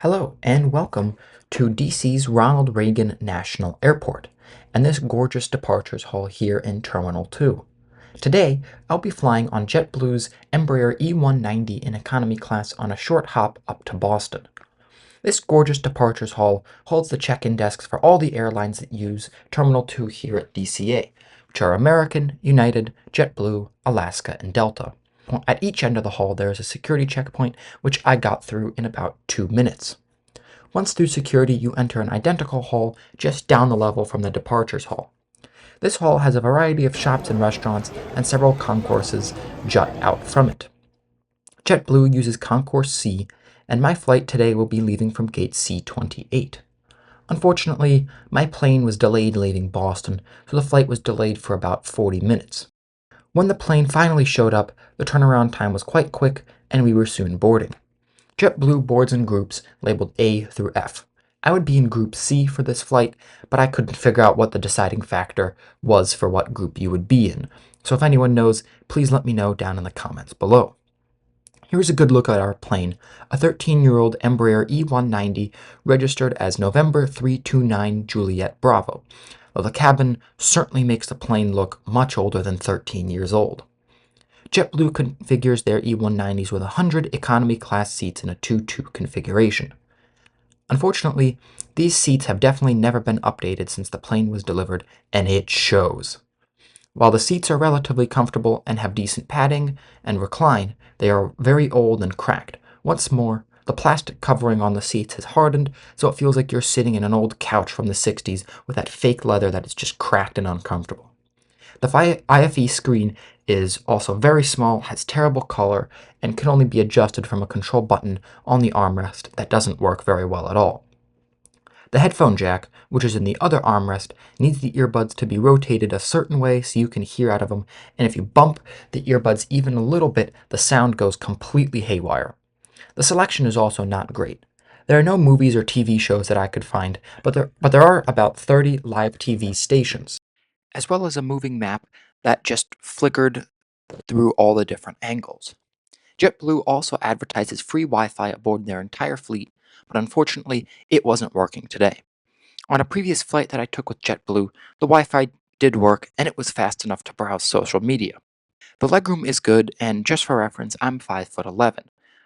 Hello and welcome to DC's Ronald Reagan National Airport and this gorgeous departures hall here in Terminal 2. Today, I'll be flying on JetBlue's Embraer E190 in economy class on a short hop up to Boston. This gorgeous departures hall holds the check-in desks for all the airlines that use Terminal 2 here at DCA, which are American, United, JetBlue, Alaska, and Delta. At each end of the hall there is a security checkpoint, which I got through in about 2 minutes. Once through security, you enter an identical hall just down the level from the departures hall. This hall has a variety of shops and restaurants, and several concourses jut out from it. JetBlue uses Concourse C, and my flight today will be leaving from gate C28. Unfortunately, my plane was delayed leaving Boston, so the flight was delayed for about 40 minutes. When the plane finally showed up, the turnaround time was quite quick, and we were soon boarding. JetBlue boards in groups labeled A through F. I would be in Group C for this flight, but I couldn't figure out what the deciding factor was for what group you would be in. So if anyone knows, please let me know down in the comments below. Here's a good look at our plane, a 13-year-old Embraer E190 registered as November 329 Juliet Bravo, though the cabin certainly makes the plane look much older than 13 years old. JetBlue configures their E190s with 100 economy class seats in a 2-2 configuration. Unfortunately, these seats have definitely never been updated since the plane was delivered, and it shows. While the seats are relatively comfortable and have decent padding and recline, they are very old and cracked. What's more, the plastic covering on the seats has hardened, so it feels like you're sitting in an old couch from the 60s with that fake leather that is just cracked and uncomfortable. The IFE screen is also very small, has terrible color, and can only be adjusted from a control button on the armrest that doesn't work very well at all. The headphone jack, which is in the other armrest, needs the earbuds to be rotated a certain way so you can hear out of them, and if you bump the earbuds even a little bit, the sound goes completely haywire. The selection is also not great. There are no movies or TV shows that I could find, but there are about 30 live TV stations, as well as a moving map that just flickered through all the different angles. JetBlue also advertises free Wi-Fi aboard their entire fleet, but unfortunately, it wasn't working today. On a previous flight that I took with JetBlue, the Wi-Fi did work and it was fast enough to browse social media. The legroom is good, and just for reference, I'm 5'11",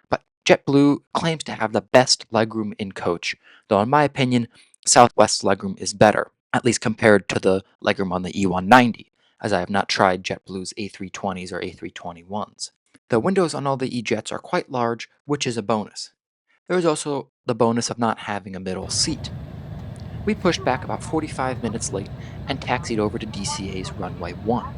but JetBlue claims to have the best legroom in coach, though in my opinion, Southwest's legroom is better, at least compared to the legroom on the E190, as I have not tried JetBlue's A320s or A321s. The windows on all the E-jets are quite large, which is a bonus. There is also the bonus of not having a middle seat. We pushed back about 45 minutes late and taxied over to DCA's runway 1.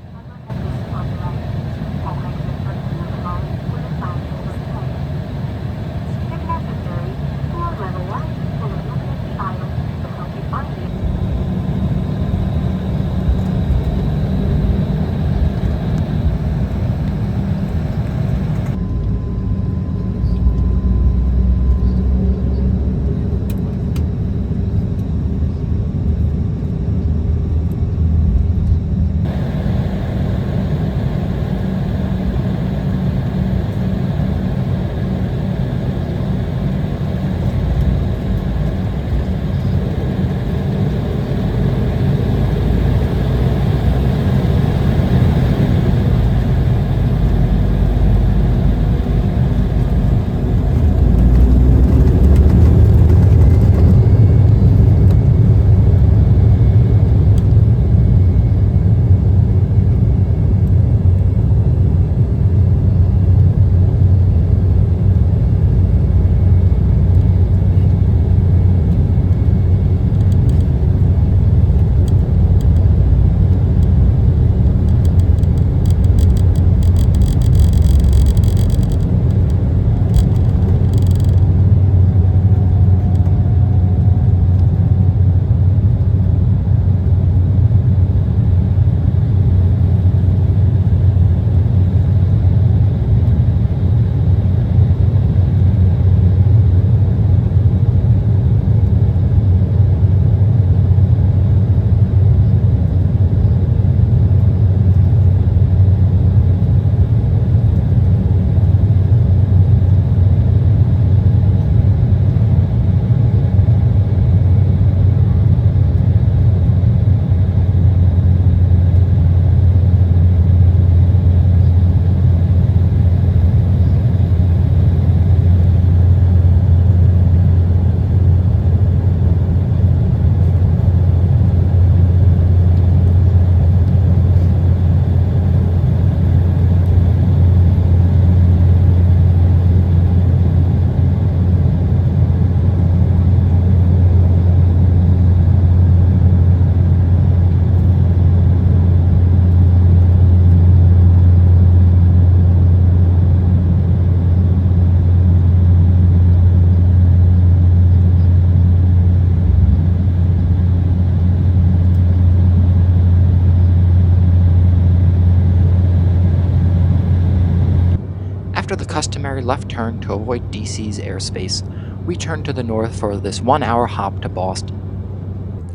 left turn to avoid DC's airspace, we turned to the north for this 1 hour hop to Boston.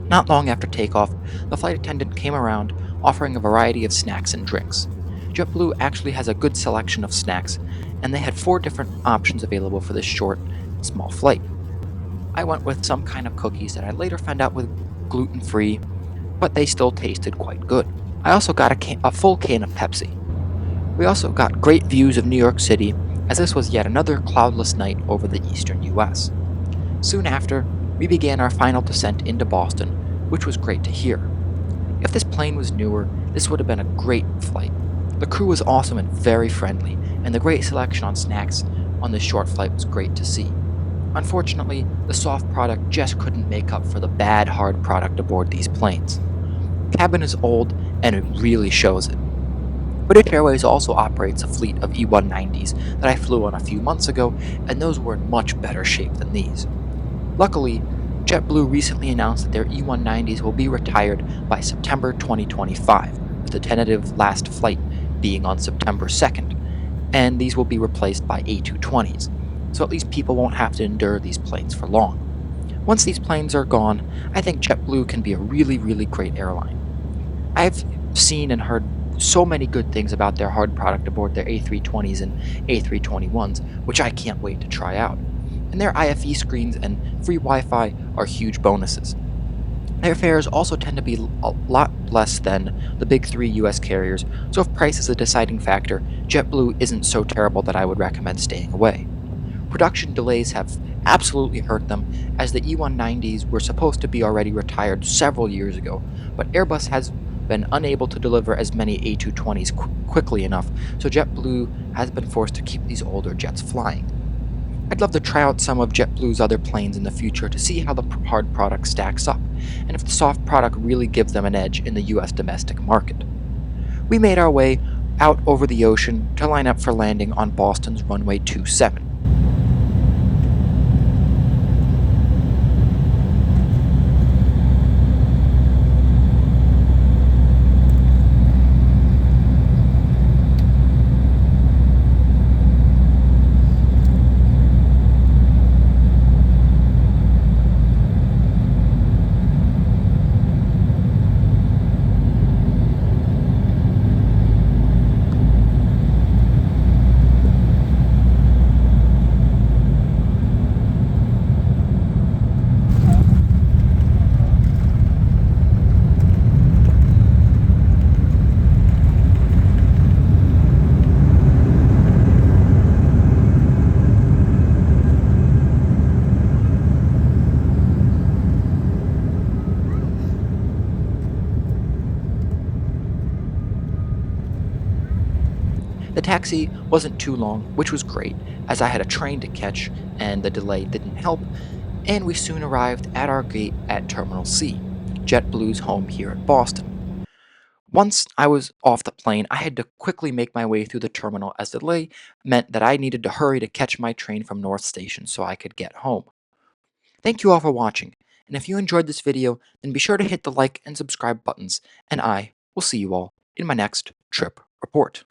Not long after takeoff, the flight attendant came around offering a variety of snacks and drinks. JetBlue actually has a good selection of snacks, and they had 4 different options available for this short, small flight. I went with some kind of cookies that I later found out were gluten free, but they still tasted quite good. I also got a full can of Pepsi. We also got great views of New York City, as this was yet another cloudless night over the eastern US. Soon after, we began our final descent into Boston, which was great to hear. If this plane was newer, this would have been a great flight. The crew was awesome and very friendly, and the great selection on snacks on this short flight was great to see. Unfortunately, the soft product just couldn't make up for the bad hard product aboard these planes. Cabin is old, and it really shows it. British Airways also operates a fleet of E190s that I flew on a few months ago, and those were in much better shape than these. Luckily, JetBlue recently announced that their E190s will be retired by September 2025, with the tentative last flight being on September 2nd, and these will be replaced by A220s, so at least people won't have to endure these planes for long. Once these planes are gone, I think JetBlue can be a really, really great airline. I've seen and heard so many good things about their hard product aboard their A320s and A321s, which I can't wait to try out. And their IFE screens and free Wi Fi are huge bonuses. Their fares also tend to be a lot less than the big 3 US carriers, so if price is a deciding factor, JetBlue isn't so terrible that I would recommend staying away. Production delays have absolutely hurt them, as the E190s were supposed to be already retired several years ago, but Airbus has been unable to deliver as many A220s quickly enough, so JetBlue has been forced to keep these older jets flying. I'd love to try out some of JetBlue's other planes in the future to see how the hard product stacks up, and if the soft product really gives them an edge in the US domestic market. We made our way out over the ocean to line up for landing on Boston's runway 27. The taxi wasn't too long, which was great, as I had a train to catch and the delay didn't help, and we soon arrived at our gate at Terminal C, JetBlue's home here at Boston. Once I was off the plane, I had to quickly make my way through the terminal as the delay meant that I needed to hurry to catch my train from North Station so I could get home. Thank you all for watching, and if you enjoyed this video, then be sure to hit the like and subscribe buttons, and I will see you all in my next trip report.